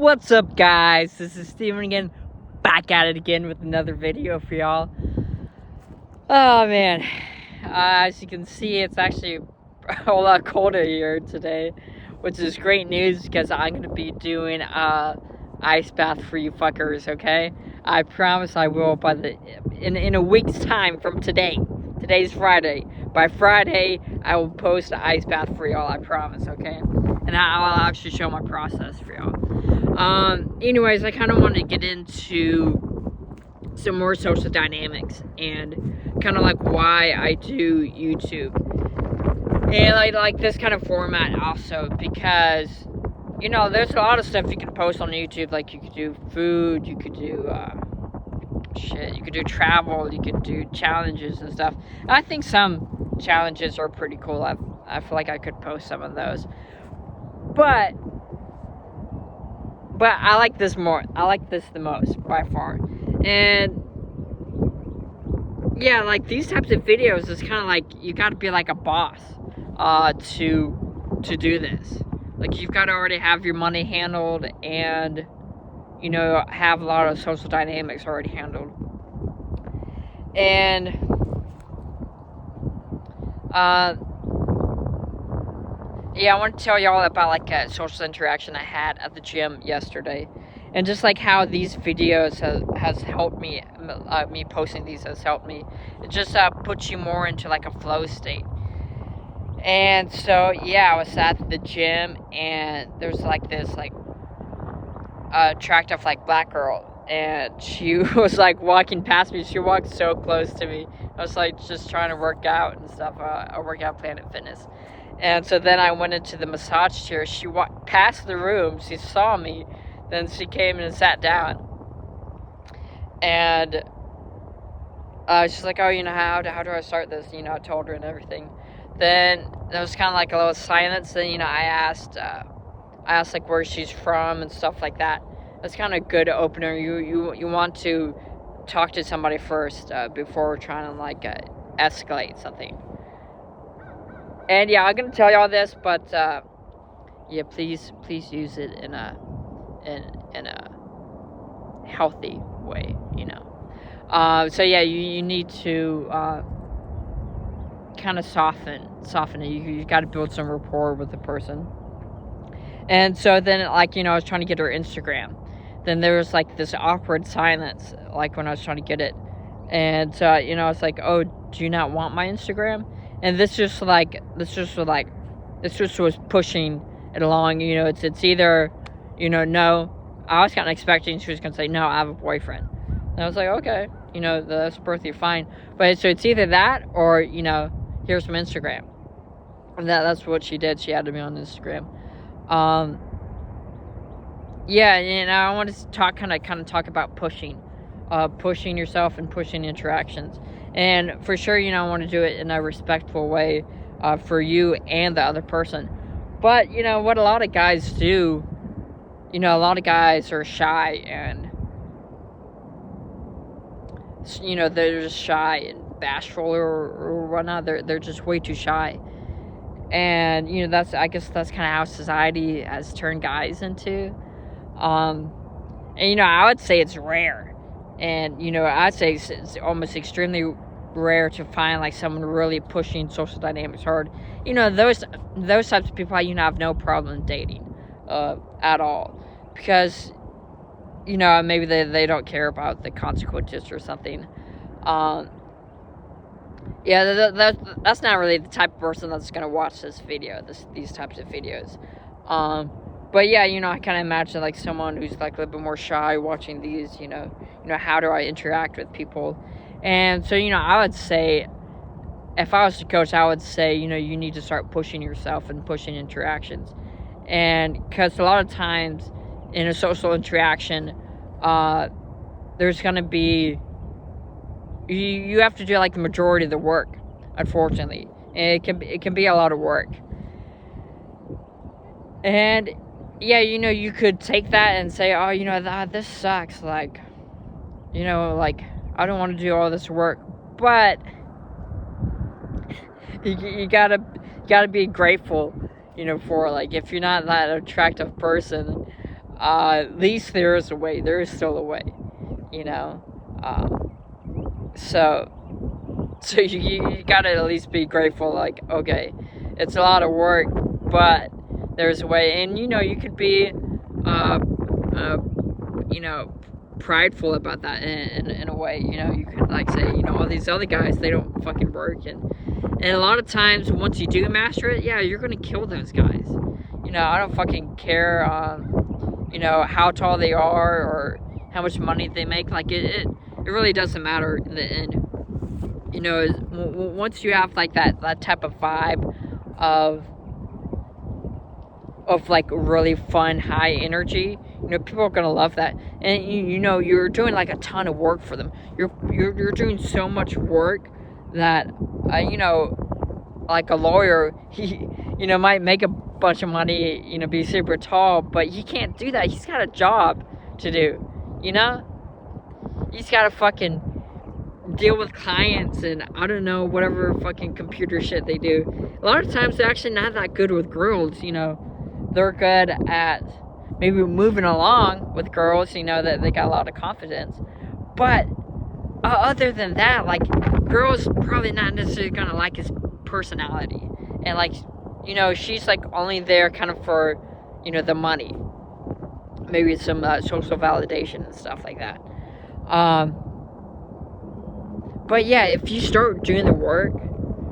What's up, guys? This is Steven again, back at it again with another video for y'all. Oh man, as you can see, it's actually a whole lot colder here today, which is great news because I'm gonna be doing a ice bath for you fuckers. Okay, I promise I will in a week's time from today. Today's Friday. By Friday, I will post an ice bath for y'all. I promise. Okay, and I'll actually show my process for y'all. Anyways, I kind of wanted to get into some more social dynamics and kind of like why I do YouTube. And I like this kind of format also because, you know, there's a lot of stuff you can post on YouTube. Like you could do food, you could do, you could do travel, you could do challenges and stuff. And I think some challenges are pretty cool. I feel like I could post some of those. But I like this more. I like this the most by far. And yeah, like these types of videos is kind of like you got to be like a boss to do this. Like you've got to already have your money handled and, you know, have a lot of social dynamics already handled. And yeah, I want to tell y'all about like a social interaction I had at the gym yesterday, and just like how these videos has helped me. Me posting these has helped me. It just puts you more into like a flow state. And so yeah, I was at the gym, and there's like this like attractive like black girl, and she was like walking past me. She walked so close to me. I was like just trying to work out and stuff. I work out Planet Fitness. And so then I went into the massage chair. She walked past the room. She saw me. Then she came in and sat down. And she's like, oh, you know, how do I start this? You know, I told her and everything. Then there was kind of like a little silence. Then, you know, I asked like where she's from and stuff like that. That's kind of a good opener. You want to talk to somebody first before trying to like escalate something. And yeah, I'm gonna tell y'all this, but yeah, please use it in a healthy way, you know. So yeah, you need to kind of soften it. You got to build some rapport with the person. And so then, like, you know, I was trying to get her Instagram. Then there was like this awkward silence, like when I was trying to get it. And you know, I was like, oh, do you not want my Instagram? And this just was pushing it along. You know, it's either, you know, no. I was kind of expecting she was gonna say no, I have a boyfriend. And I was like, okay, you know, that's perfectly fine. But so it's either that or, you know, here's some Instagram. And that's what she did. She added me on Instagram. Yeah, and I wanted to kind of talk about pushing yourself and pushing interactions. And for sure, you know, I want to do it in a respectful way for you and the other person. But, you know, what a lot of guys do, you know, a lot of guys are shy and, you know, they're just shy and bashful or whatnot. They're just way too shy. And, you know, I guess that's kind of how society has turned guys into. And, you know, I would say it's rare. And, you know, I'd say it's almost extremely rare to find, like, someone really pushing social dynamics hard. You know, those types of people, you know, have no problem dating at all. Because, you know, maybe they don't care about the consequences or something. Yeah, that's not really the type of person that's going to watch this video, these types of videos. But yeah, you know, I kind of imagine like someone who's like a little bit more shy watching these, you know, how do I interact with people? And so, you know, I would say, if I was a coach, I would say, you know, you need to start pushing yourself and pushing interactions. And because a lot of times in a social interaction, there's going to be, you have to do like the majority of the work, unfortunately. And it can be a lot of work. And yeah, you know, you could take that and say, oh, you know, this sucks. Like, you know, like, I don't want to do all this work. But you gotta be grateful, you know, for, like, if you're not that attractive person, at least there is a way. There is still a way, you know. So you gotta at least be grateful. Like, okay, it's a lot of work, but there's a way. And you know, you could be, you know, prideful about that in a way. You know, you could like say, you know, all these other guys, they don't fucking work, and a lot of times once you do master it, yeah, you're gonna kill those guys. You know, I don't fucking care, you know, how tall they are or how much money they make. Like, it really doesn't matter in the end. You know, once you have like that type of vibe of like really fun, high energy, you know, people are gonna love that. And you know, you're doing like a ton of work for them. You're doing so much work that, you know, like a lawyer, he, you know, might make a bunch of money, you know, be super tall, but he can't do that. He's got a job to do, you know? He's got to fucking deal with clients and, I don't know, whatever fucking computer shit they do. A lot of times they're actually not that good with girls, you know? They're good at maybe moving along with girls, you know, that they got a lot of confidence. But other than that, like, girls probably not necessarily gonna like his personality. And, like, you know, she's like only there kind of for, you know, the money, maybe some social validation and stuff like that. But yeah, if you start doing the work,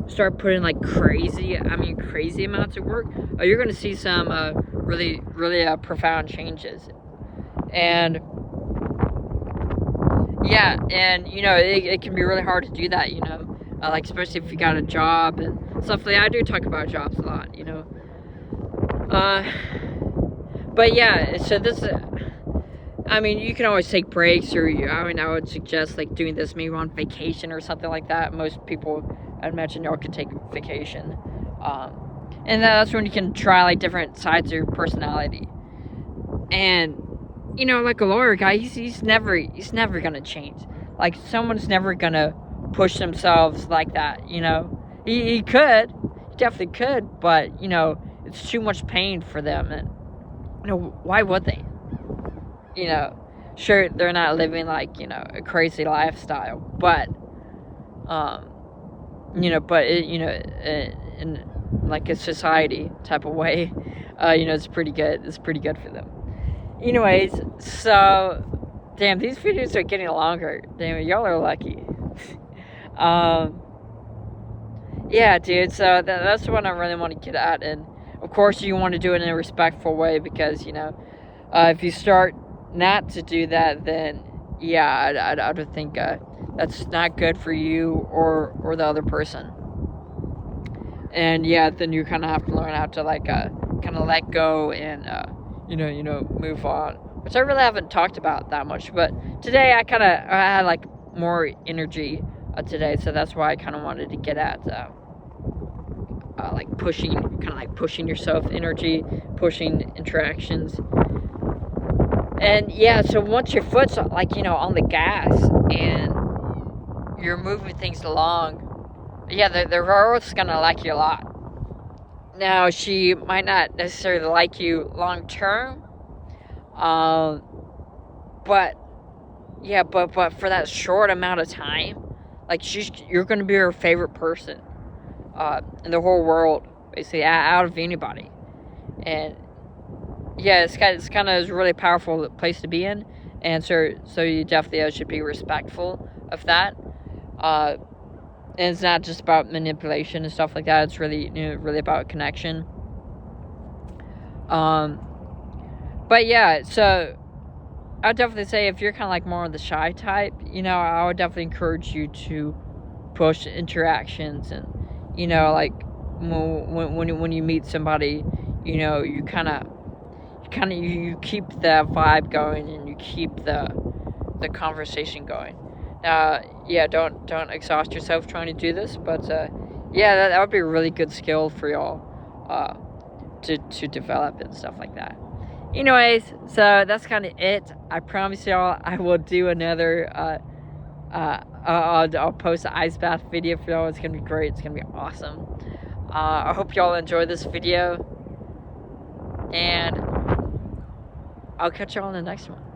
start putting like crazy amounts of work, you're gonna see some really profound changes. And yeah, and you know, it can be really hard to do that, you know, like especially if you got a job and stuff like that. I do talk about jobs a lot, you know. But yeah, so this, I mean, you can always take breaks, or I mean, I would suggest like doing this maybe on vacation or something like that. Most people, I'd imagine, y'all could take vacation, and that's when you can try like different sides of your personality. And you know, like a lawyer guy, he's never gonna change. Like, someone's never gonna push themselves like that, you know. He could, he definitely could, but you know, it's too much pain for them, and you know, why would they? You know, sure, they're not living like, you know, a crazy lifestyle, but you know, but it, you know, in like a society type of way, you know, it's pretty good for them. Anyways, so damn, these videos are getting longer. Damn, y'all are lucky. Yeah, dude, so that's what I really want to get at. And of course you want to do it in a respectful way, because, you know, if you start not to do that, then yeah, I would think that's not good for you or the other person. And yeah, then you kind of have to learn how to like kind of let go and you know, move on, which I really haven't talked about that much. But today I had like more energy today, so that's why I kind of wanted to get at like pushing yourself, energy, pushing interactions. And yeah, so once your foot's like, you know, on the gas and you're moving things along, yeah, the girl's gonna like you a lot. Now, she might not necessarily like you long term, but yeah, but for that short amount of time, like, you're gonna be her favorite person in the whole world, basically, out of anybody. And yeah, it's kind of a really powerful place to be in, and so you definitely should be respectful of that. And it's not just about manipulation and stuff like that. It's really, you know, really about connection. But yeah, so I'd definitely say if you're kind of like more of the shy type, you know, I would definitely encourage you to push interactions, and you know, like when you meet somebody, you know, you keep the vibe going, and you keep the conversation going. Yeah, don't exhaust yourself trying to do this, but yeah, that would be a really good skill for y'all to develop and stuff like that. Anyways, so that's kind of it. I promise y'all I will do another I'll post an ice bath video for y'all. It's gonna be great. It's gonna be awesome. I hope y'all enjoy this video, and I'll catch you all in the next one.